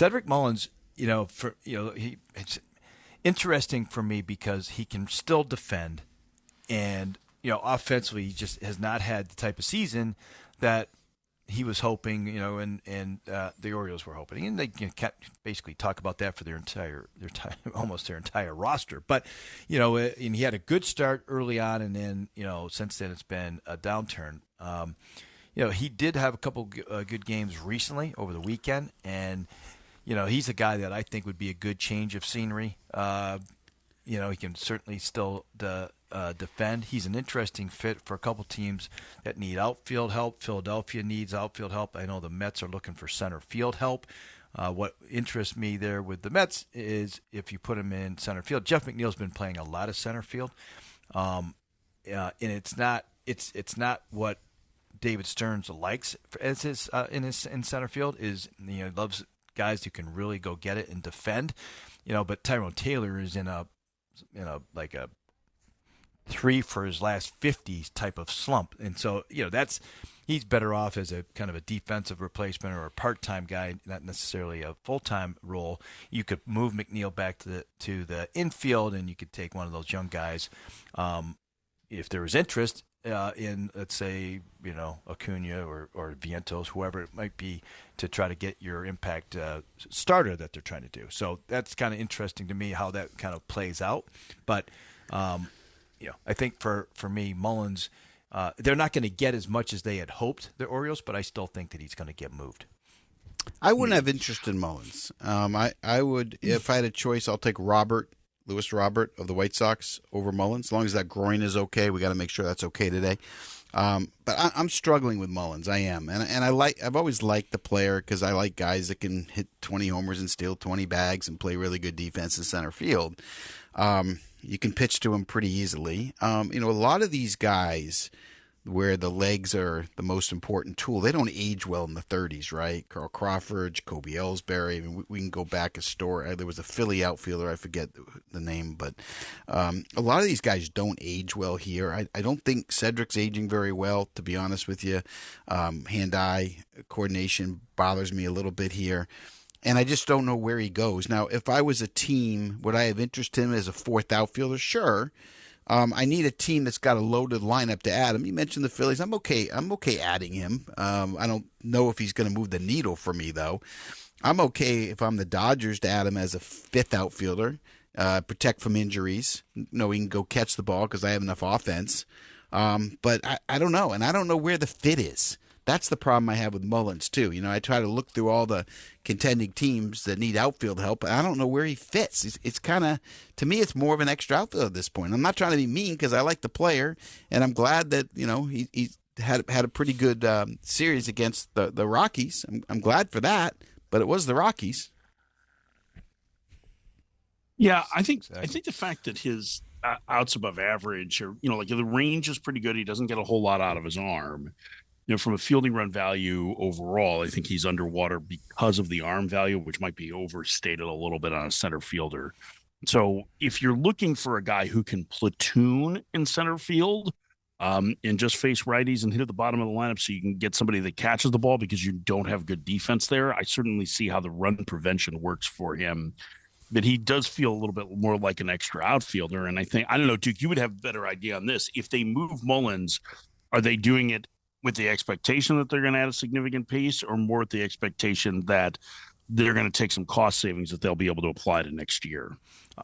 Cedric Mullins, it's interesting for me because he can still defend, and offensively, he just has not had the type of season that he was hoping, and the Orioles were hoping, and they can't basically talk about that for almost their entire roster. But and he had a good start early on, and then since then it's been a downturn. He did have a couple good games recently over the weekend, and he's a guy that I think would be a good change of scenery. He can certainly still defend. He's an interesting fit for a couple teams that need outfield help. Philadelphia needs outfield help. I know the Mets are looking for center field help. What interests me there with the Mets is if you put him in center field. Jeff McNeil's been playing a lot of center field, and it's not what David Stearns likes as his in center field. He loves guys who can really go get it and defend. But Tyrone Taylor is in a like a 3 for his last 50 type of slump, and so he's better off as a kind of a defensive replacement or a part-time guy, not necessarily a full-time role. You could move McNeil back to the infield, and you could take one of those young guys if there was interest in, let's say, Acuna or Vientos, whoever it might be, to try to get your impact starter that they're trying to do. So that's kind of interesting to me how that kind of plays out. But I think for me, Mullins, they're not going to get as much as they had hoped, the Orioles, but I still think that he's going to get moved. I wouldn't have interest in Mullins. I would, if I had a choice, I'll take Lewis Robert of the White Sox over Mullins. As long as that groin is okay, we got to make sure that's okay today. But I'm struggling with Mullins. I am, and I've always liked the player because I like guys that can hit 20 homers and steal 20 bags and play really good defense in center field. You can pitch to him pretty easily. A lot of these guys, where the legs are the most important tool, they don't age well in the 30s, right? Carl Crawford, Jacoby Ellsbury. I mean, we can go back a story. There was a Philly outfielder, I forget the name, but a lot of these guys don't age well here. I don't think Cedric's aging very well, to be honest with you. Hand-eye coordination bothers me a little bit here. And I just don't know where he goes. Now, if I was a team, would I have interest in him as a fourth outfielder? Sure. I need a team that's got a loaded lineup to add him. You mentioned the Phillies. I'm okay adding him. I don't know if he's going to move the needle for me, though. I'm okay if I'm the Dodgers to add him as a fifth outfielder, protect from injuries. He can go catch the ball because I have enough offense. But I don't know, and I don't know where the fit is. That's the problem I have with Mullins, too. I try to look through all the contending teams that need outfield help, and I don't know where he fits. It's kind of, to me, it's more of an extra outfield at this point. I'm not trying to be mean because I like the player, and I'm glad that, he had a pretty good series against the Rockies. I'm glad for that, but it was the Rockies. Yeah, I think the fact that his outs above average, or like the range is pretty good. He doesn't get a whole lot out of his arm. From a fielding run value overall, I think he's underwater because of the arm value, which might be overstated a little bit on a center fielder. So if you're looking for a guy who can platoon in center field and just face righties and hit at the bottom of the lineup so you can get somebody that catches the ball because you don't have good defense there, I certainly see how the run prevention works for him. But he does feel a little bit more like an extra outfielder. And I don't know, Duke, you would have a better idea on this. If they move Mullins, are they doing it with the expectation that they're going to add a significant piece, or more with the expectation that they're going to take some cost savings that they'll be able to apply to next year?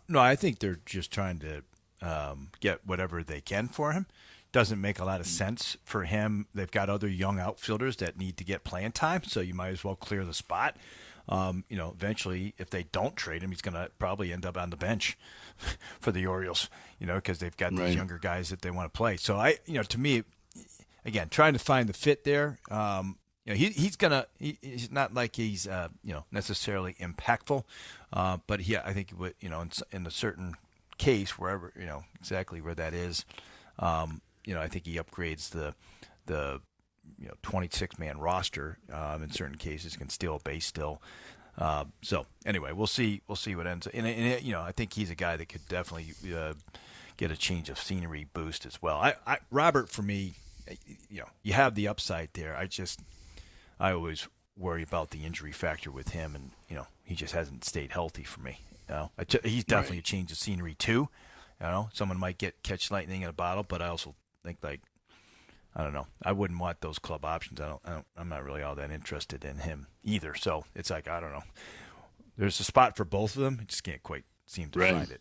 No, I think they're just trying to get whatever they can for him. Doesn't make a lot of sense for him. They've got other young outfielders that need to get playing time, so you might as well clear the spot. Eventually, if they don't trade him, he's going to probably end up on the bench for the Orioles, because they've got these younger guys that they want to play. So to me, again, trying to find the fit there. He's not like he's necessarily impactful, but I think in a certain case, wherever exactly where that is, I think he upgrades the 26-man roster in certain cases, can steal a base still. So anyway, we'll see what ends. And I think he's a guy that could definitely get a change of scenery boost as well. Robert, for me, you have the upside there. I always worry about the injury factor with him, and he just hasn't stayed healthy for me. He's definitely a change of scenery too. Someone might catch lightning in a bottle, but I also think I don't know. I wouldn't want those club options. I'm not really all that interested in him either. So it's like I don't know. There's a spot for both of them. I just can't quite seem to find it.